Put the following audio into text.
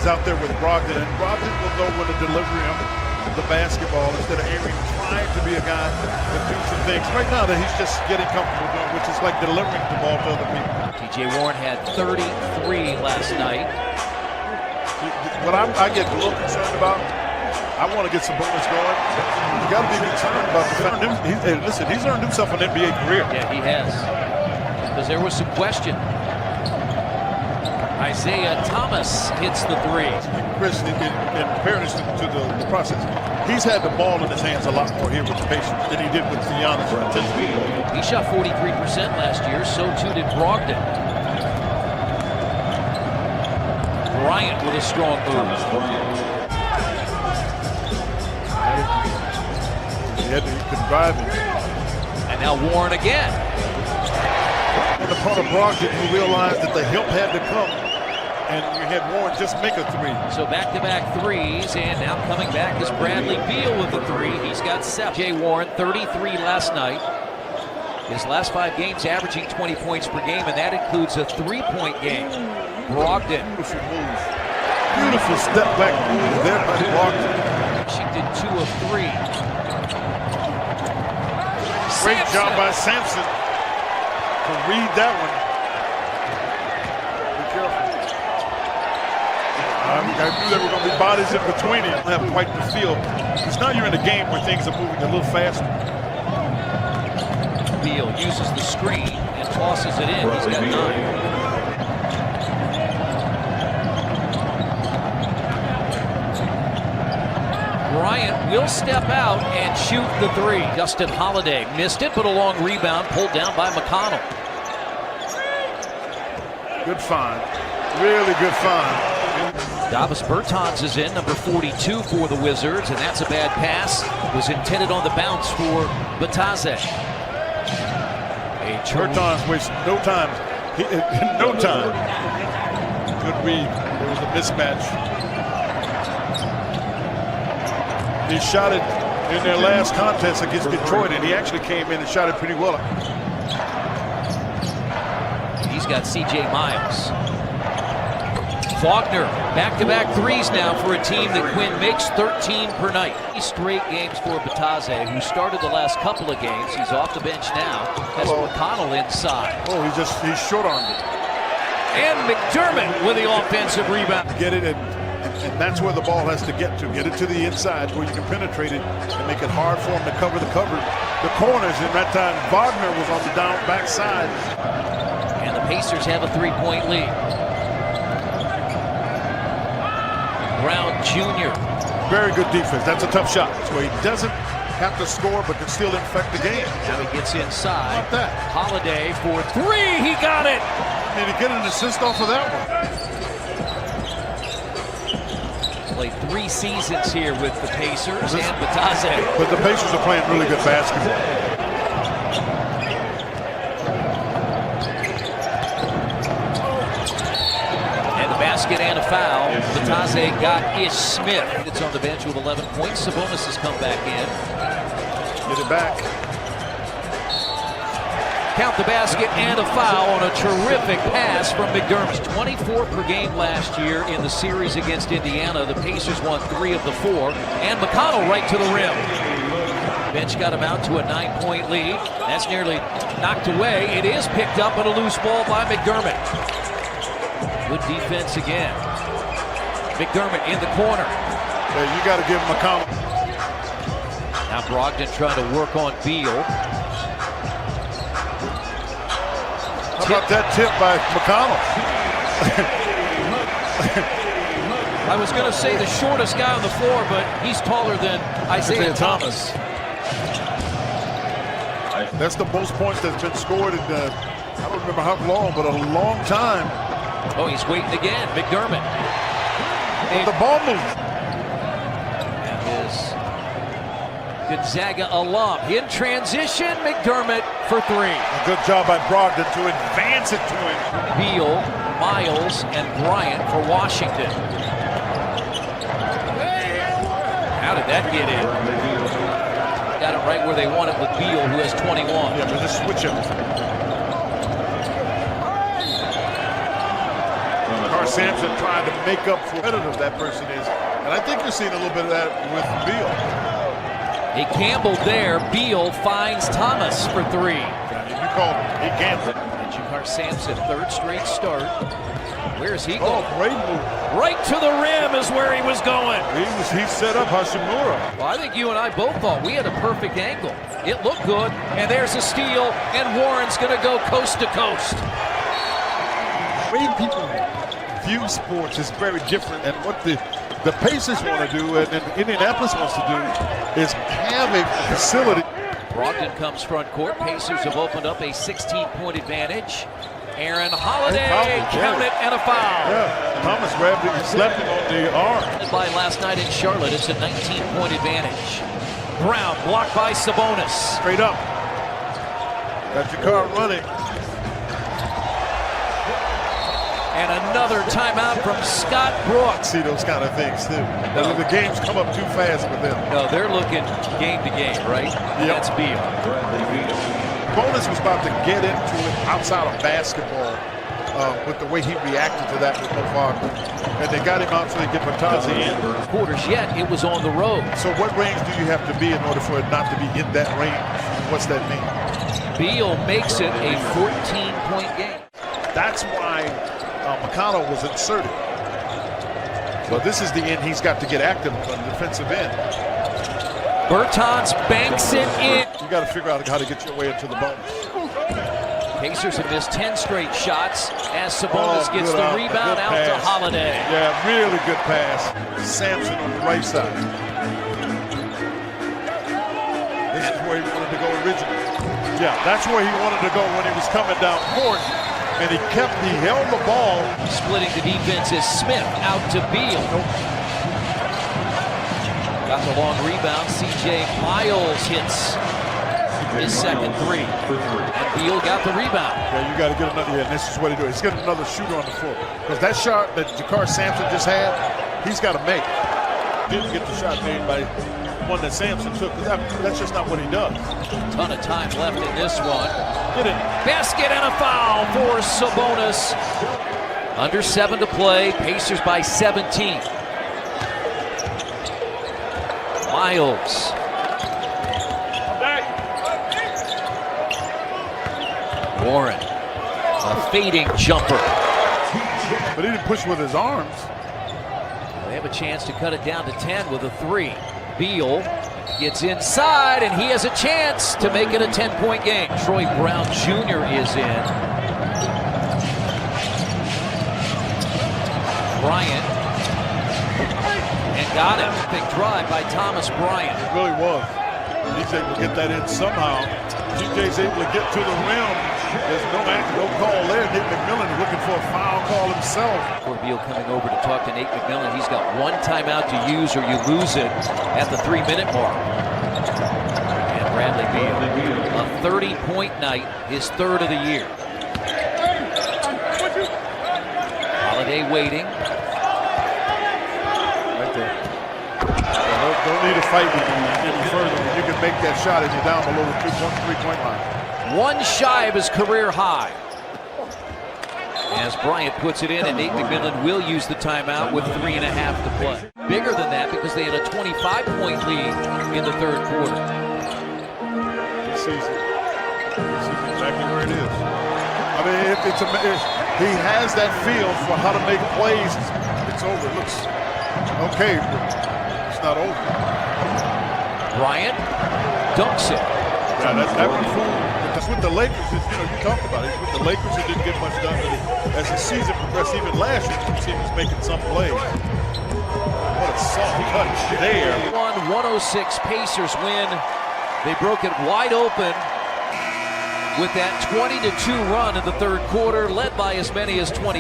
out there with Brogdon, and Brogdon will know when to deliver him the basketball instead of Avery trying to be a guy that do some things. Right now, that he's just getting comfortable doing, which is like delivering the ball to other people. TJ Warren had 33 last night. What I get a little concerned about, I want to get some bonus going. You got to be concerned about the fact that listen, he's earned himself an NBA career. Yeah, he has. Because there was some question. Isaiah Thomas hits the three. Chris, in fairness to the process, he's had the ball in his hands a lot more here with the Pacers than he did with Giannis. He shot 43% last year, so too did Brogdon. Bryant with a strong move. He could drive him. And now Warren again. On the part of Brogdon, who realized that the help had to come, and you had Warren just make a three. So back-to-back threes, and now coming back is Bradley Beal with the three. He's got 7. Jay Warren, 33 last night. His last 5 games averaging 20 points per game, and that includes a 3-point game. Brogdon. Beautiful move. Beautiful step back move there by Brogdon. She did 2 of 3. Great job by Sampson to read that one. Be careful. I knew there were going to be bodies in between it. Have quite the feel. Because now you're in a game where things are moving a little faster. Beal uses the screen and tosses it in. He's got 9. Bryant will step out and shoot the three. Justin Holiday missed it, but a long rebound pulled down by McConnell. Good find. Really good find. Davis Bertans is in, number 42 for the Wizards, and that's a bad pass. It was intended on the bounce for Bataze. Bertans wasted no time. No time. Good read. There was a mismatch. He shot it in their last contest against Detroit, and he actually came in and shot it pretty well. He's got C.J. Miles. Faulkner, back-to-back threes now for a team that Quinn makes 13 per night. Straight games for Bataze, who started the last couple of games. He's off the bench now. Has McConnell inside. Oh, he's short-armed it. And McDermott with the offensive rebound. Get it, and that's where the ball has to get to. Get it to the inside where you can penetrate it and make it hard for him to cover the corners. And that time, Wagner was on the backside. And the Pacers have a 3-point lead. Brown Jr. Very good defense. That's a tough shot. That's where he doesn't have to score, but can still infect the game. Now he gets inside. Not that. Holiday for 3. He got it. Did he get an assist off of that one? Played 3 seasons here with the Pacers and Bataze. But the Pacers are playing really good basketball. And the basket and a foul. Bataze got Ish Smith. It's on the bench with 11 points. Sabonis has come back in. Get it back. Count the basket and a foul on a terrific pass from McDermott. 24 per game last year in the series against Indiana. The Pacers won 3 of the 4. And McConnell right to the rim. Bench got him out to a 9-point lead. That's nearly knocked away. It is picked up on a loose ball by McDermott. Good defense again. McDermott in the corner. Yeah, you got to give McConnell. Now Brogdon trying to work on Beal. How about that tip by McConnell? I was going to say the shortest guy on the floor, but he's taller than Isaiah Thomas. That's the most points that's been scored in, I don't remember how long, but a long time. Oh, he's waiting again. McDermott. And the ball moves. And his Gonzaga alum. In transition, McDermott for 3. A good job by Brogdon to advance it to him. Beal, Miles, and Bryant for Washington. How did that get in? Got it right where they want it with Beal, who has 21. Yeah, but just switch him. Sampson trying to make up for competitive that person is. And I think you're seeing a little bit of that with Beal. He gambled there. Beal finds Thomas for three. You call him. He gambled. Jakar Sampson, third straight start. Where is he going? Oh, great move. Right to the rim is where he was going. He set up Hashimura. Well, I think you and I both thought we had a perfect angle. It looked good, and there's a steal, and Warren's going to go coast to coast. The way people view sports is very different, and what the Pacers want to do and Indianapolis wants to do is have a facility. Brogdon comes front court. Pacers have opened up a 16-point advantage. Aaron Holiday, count it, and a foul. Yeah, Thomas grabbed it and slapped him on the arm. By last night in Charlotte, it's a 19-point advantage. Brown blocked by Sabonis. Straight up. Got your car running. And another timeout from Scott Brooks. See those kind of things too. No. The games come up too fast for them. No, they're looking game to game, right? Yep. That's Beal. Bonus was about to get into it outside of basketball with the way he reacted to that with Wagner. And they got him out so they get Batazzi in. Quarters yet, it was on the road. So what range do you have to be in order for it not to be in that range? What's that mean? Beal makes it a 14-point game. That's why McConnell was inserted. So this is the end he's got to get active on the defensive end. Bertans banks it in. You got to figure out how to get your way into the bonus. Pacers have missed 10 straight shots as Sabonis gets the rebound out to Holiday. Yeah, really good pass. Sampson on the right side. This is where he wanted to go originally. Yeah, that's where he wanted to go when he was coming down court. And he held the ball. Splitting the defense is Smith out to Beal. Got the long rebound. C.J. Miles hits his second three. And Beal got the rebound. Yeah, you got to get another. Yeah, this is what he do. He's getting another shooter on the floor. Because that shot that Jakar Sampson just had, he's got to make. Didn't get the shot made by one that Sampson took. That's just not what he does. Ton of time left in this one. Get it. Basket and a foul for Sabonis. Under 7 to play. Pacers by 17. Miles. Warren. A fading jumper. But he didn't push with his arms. They have a chance to cut it down to 10 with a three. Beal gets inside, and he has a chance to make it a 10-point game. Troy Brown Jr. is in. Bryant. And got it. Big drive by Thomas Bryant. It really was. He's able to get that in somehow. TJ's able to get to the rim. There's no call there. Nate McMillan looking for a foul call himself. Beal coming over to talk to Nate McMillan. He's got one timeout to use or you lose it at the 3-minute mark. And Bradley Beal, a 30-point night, his third of the year. Holiday waiting. Right there. Don't need to fight with you any further. You can make that shot as you're down below the 3-point line. One shy of his career high. As Bryant puts it in, and Nate McMillan will use the timeout with 3.5 to play. Bigger than that because they had a 25-point lead in the third quarter. This sees exactly where it is. I mean, he has that feel for how to make plays. It's over. It looks okay, but it's not over. Bryant dunks it. Yeah, that one fool. That's with the Lakers. You talked about it. With the Lakers, it didn't get much done. But as the season progressed, even last year, you see him was making some plays. What a soft touch there. 106 Pacers win. They broke it wide open with that 20-2 run in the third quarter, led by as many as 20.